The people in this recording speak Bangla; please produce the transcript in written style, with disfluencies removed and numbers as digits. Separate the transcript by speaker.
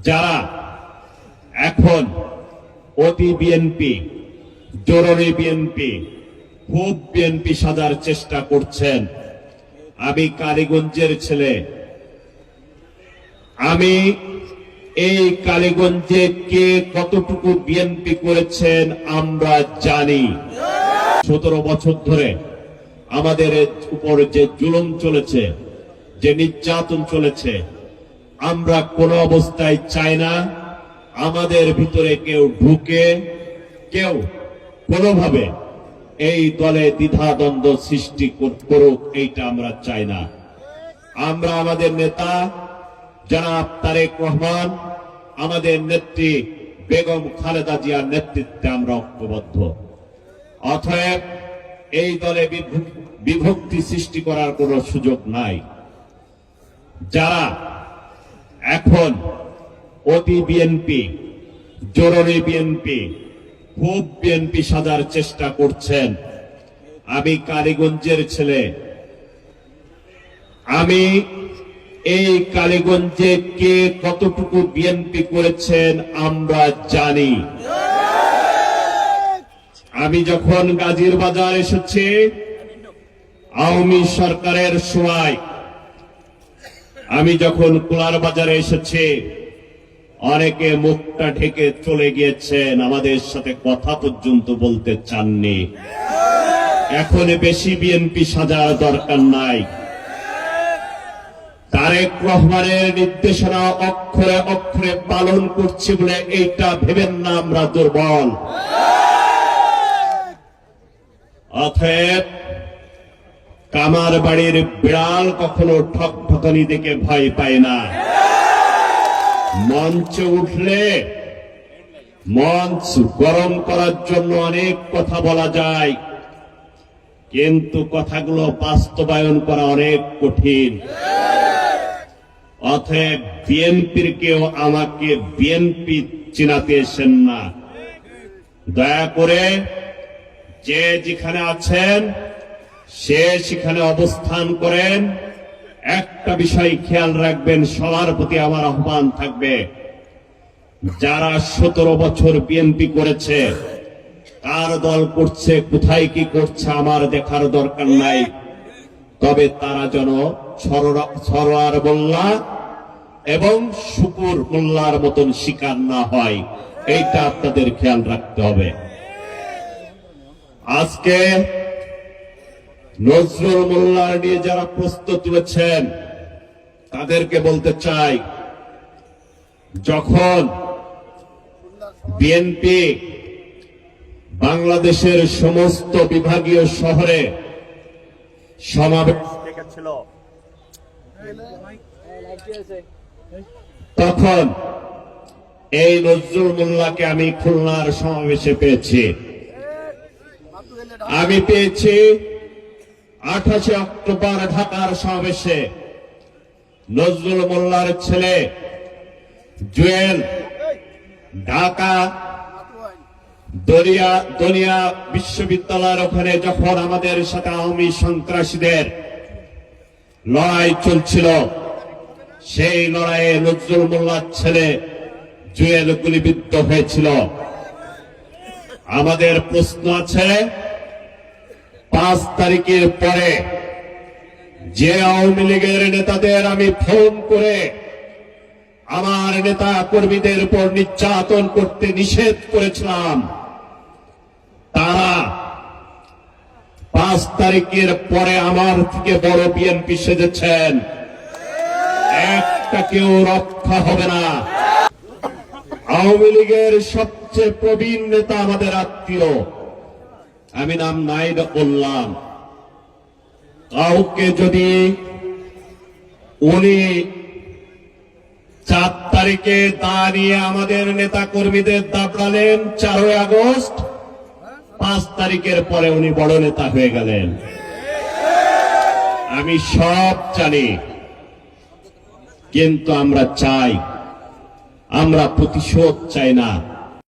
Speaker 1: যারা এখন অতি বিএনপি, জরুরি বিএনপি, খুব বিএনপি সাজার চেষ্টা করছেন। আমি কালীগঞ্জের ছেলে, আমি এই কালীগঞ্জে কে কতটুকু বিএনপি করেছেন আমরা জানি। 17 বছর ধরে আমাদের উপর যে জুলুম চলেছে, যে নির্যাতন চলেছে, আমরা কোনো অবস্থায় চাই না আমাদের ভিতরে কেউ ঢুকে, কেউ কোনোভাবে এই দলে দ্বিধাদ্বন্দ্ব সৃষ্টি করুক, এইটা আমরা চাই না। আমরা আমাদের নেতা জনাব তারেক রহমান, আমাদের নেত্রী বেগম খালেদা জিয়ার নেতৃত্বে আমরা ঐক্যবদ্ধ। অতএব এই দলে বিভক্তি সৃষ্টি করার কোনো সুযোগ নাই। যারা এখন অতি বিএনপি, জরুরি বিএনপি, খুব বিএনপি সাজার চেষ্টা করছেন। আমি কালীগঞ্জের ছেলে, আমি এই কালীগঞ্জে কে কতটুকু বিএনপি করেছেন আমরা জানি। আমি যখন গাজীর বাজার এসেছি আওয়ামী সরকারের সময়, আমি যখন কুলার বাজারে এসেছি অনেকে মুখটা ঢেকে চলে গিয়েছেন, আমাদের সাথে কথা পর্যন্ত বলতে চাননি। এখন বেশি বিএনপি সাজার দরকার নাই। তারেক রহমানের নির্দেশনা অক্ষরে অক্ষরে পালন করছি বলে এইটা ভেবেন না আমরা দুর্বল। অতএব কামার বাড়ির বিড়াল কখনো ঠকঠকানি দেখে ভয় পায় না। মঞ্চে উঠলে মঞ্চ গরম করার জন্য অনেক কথা বলা যায়, কিন্তু কথাগুলো বাস্তবায়ন করা অনেক কঠিন। অতএব বিএনপির কেউ আমাকে বিএনপি চিনাতে এসেন না। দয়া করে যে যেখানে আছেন সে সেখানে অবস্থান করেন। একটা বিষয় খেয়াল রাখবেন, সবার প্রতি আমার আহ্বান থাকবে, যারা 17 বছর বিএনপি করেছে, কার দল করছে, কোথায় কি করছে আমার দেখার দরকার নাই। তবে তারা যেন সরোয়ার মোল্লা এবং শুকুর মোল্লার মতন শিকার না হয়, এইটা আপনাদের খেয়াল রাখতে হবে। আজকে নজরুল মোল্লার নিয়ে যারা প্রশ্ন তুলেছেন তাদেরকে বলতে চাই, যখন বিএনপি বাংলাদেশের সমস্ত বিভাগীয় শহরে সমাবেশ ডেকেছিল, তখন এই নজরুল মোল্লাকে আমি খুলনার সমাবেশে পেয়েছি। আমি পেয়েছি 28 অক্টোবর ঢাকার সমাবেশে নজরুল মোল্লার ছেলে জুয়েল ঢাকা দনিয়া বিশ্ববিদ্যালয়ের ওখানে যখন আমাদের সাথে আওয়ামী সন্ত্রাসীদের লড়াই চলছিল, সেই লড়াইয়ে নজরুল মোল্লার ছেলে জুয়েল গুলিবিদ্ধ হয়েছিল। আমাদের প্রশ্ন আছে, 5 তারিখের পরে যে আওয়ামী লীগের নেতাদের আমি ফোন করে আমার নেতা কর্মীদের উপর নির্যাতন করতে নিষেধ করেছিলাম, তারা 5 তারিখের পরে আমার থেকে বড় বিএনপি সেজেছেন। একটা কেউ রক্ষা হবে না। আওয়ামী লীগের সবচেয়ে প্রবীণ নেতা আমাদের আত্মীয়, আমি নাম নাই বললাম, কাউকে যদি উনি 4 তারিখে দাঁড়িয়ে আমাদের নেতা কর্মীদের দাবড়ালেন 4 আগস্ট, 5 তারিখের পরে উনি বড় নেতা হয়ে গেলেন। আমি সব জানি, কিন্তু আমরা চাই, আমরা প্রতিশোধ চাই না।